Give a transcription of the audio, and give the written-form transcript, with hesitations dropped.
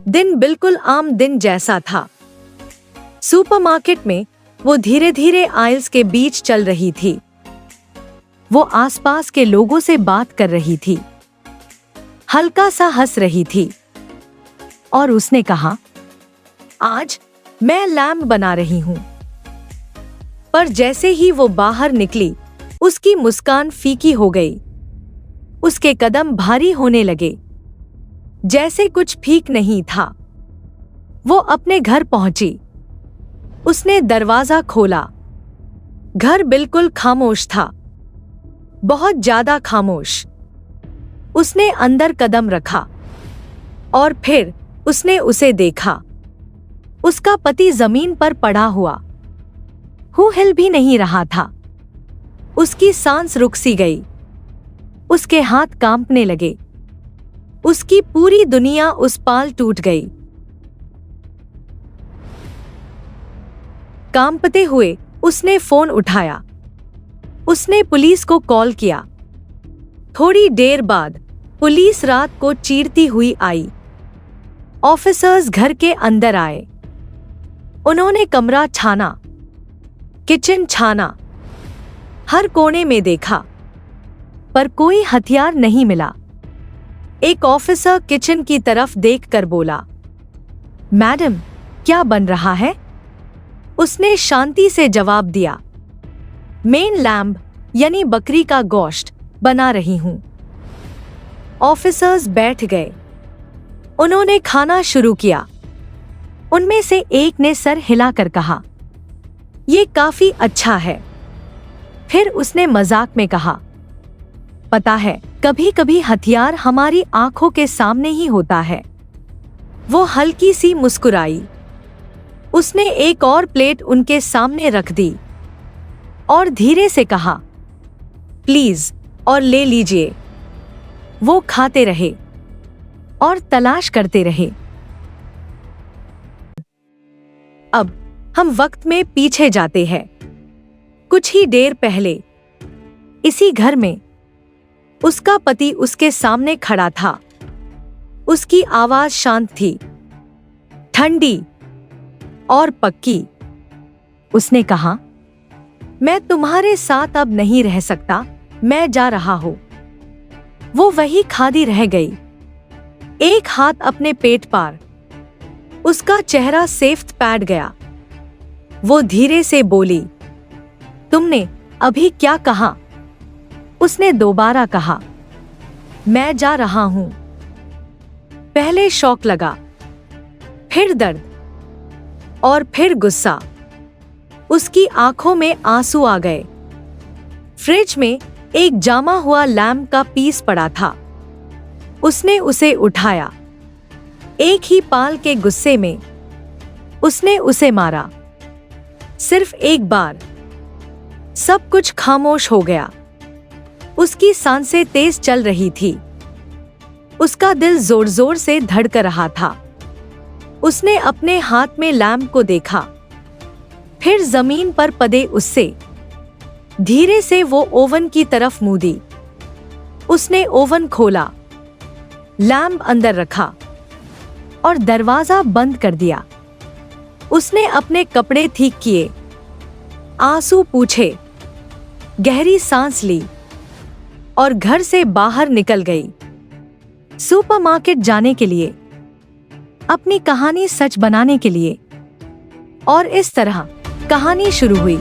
दिन बिल्कुल आम दिन जैसा था। सुपरमार्केट में वो धीरे धीरे आइल्स के बीच चल रही थी। वो आसपास के लोगों से बात कर रही थी, हल्का सा हंस रही थी और उसने कहा, आज मैं लैम्ब बना रही हूं। पर जैसे ही वो बाहर निकली, उसकी मुस्कान फीकी हो गई। उसके कदम भारी होने लगे, जैसे कुछ ठीक नहीं था। वो अपने घर पहुंची। उसने दरवाजा खोला। घर बिल्कुल खामोश था, बहुत ज्यादा खामोश। उसने अंदर कदम रखा और फिर उसने उसे देखा। उसका पति जमीन पर पड़ा हुआ, हिल भी नहीं रहा था। उसकी सांस रुक सी गई। उसके हाथ कांपने लगे। उसकी पूरी दुनिया उस पाल टूट गई। कांपते हुए उसने फोन उठाया। उसने पुलिस को कॉल किया। थोड़ी देर बाद पुलिस रात को चीरती हुई आई। ऑफिसर्स घर के अंदर आए। उन्होंने कमरा छाना, किचन छाना, हर कोने में देखा, पर कोई हथियार नहीं मिला। एक ऑफिसर किचन की तरफ देखकर बोला, मैडम, क्या बन रहा है? उसने शांति से जवाब दिया, मेन लैम्ब यानी बकरी का गोश्त बना रही हूं। ऑफिसर्स बैठ गए। उन्होंने खाना शुरू किया। उनमें से एक ने सर हिलाकर कहा, ये काफी अच्छा है। फिर उसने मजाक में कहा, पता है, कभी कभी हथियार हमारी आंखों के सामने ही होता है। वो हल्की सी मुस्कुराई। उसने एक और प्लेट उनके सामने रख दी और धीरे से कहा, प्लीज और ले लीजिए। वो खाते रहे और तलाश करते रहे। अब हम वक्त में पीछे जाते हैं। कुछ ही देर पहले इसी घर में उसका पति उसके सामने खड़ा था। उसकी आवाज शांत थी, ठंडी और पक्की। उसने कहा, मैं तुम्हारे साथ अब नहीं रह सकता, मैं जा रहा हूं। वो वही खादी रह गई, एक हाथ अपने पेट पर। उसका चेहरा सेफ्ट पैड गया। वो धीरे से बोली, तुमने अभी क्या कहा? उसने दोबारा कहा, मैं जा रहा हूं। पहले शौक लगा, फिर दर्द और फिर गुस्सा। उसकी आंखों में आंसू आ गए। फ्रिज में एक जामा हुआ लैम्ब का पीस पड़ा था। उसने उसे उठाया। एक ही पाल के गुस्से में उसने उसे मारा, सिर्फ एक बार। सब कुछ खामोश हो गया। उसकी सांसें तेज चल रही थी। उसका दिल जोर जोर से धड़क रहा था। उसने अपने हाथ में लैम्ब को देखा, फिर जमीन पर पड़े उससे। धीरे से वो ओवन की तरफ मुड़ दी। उसने ओवन खोला, लैम्ब अंदर रखा और दरवाजा बंद कर दिया। उसने अपने कपड़े ठीक किए, आंसू पूछे, गहरी सांस ली और घर से बाहर निकल गई, सुपरमार्केट जाने के लिए, अपनी कहानी सच बनाने के लिए। और इस तरह कहानी शुरू हुई।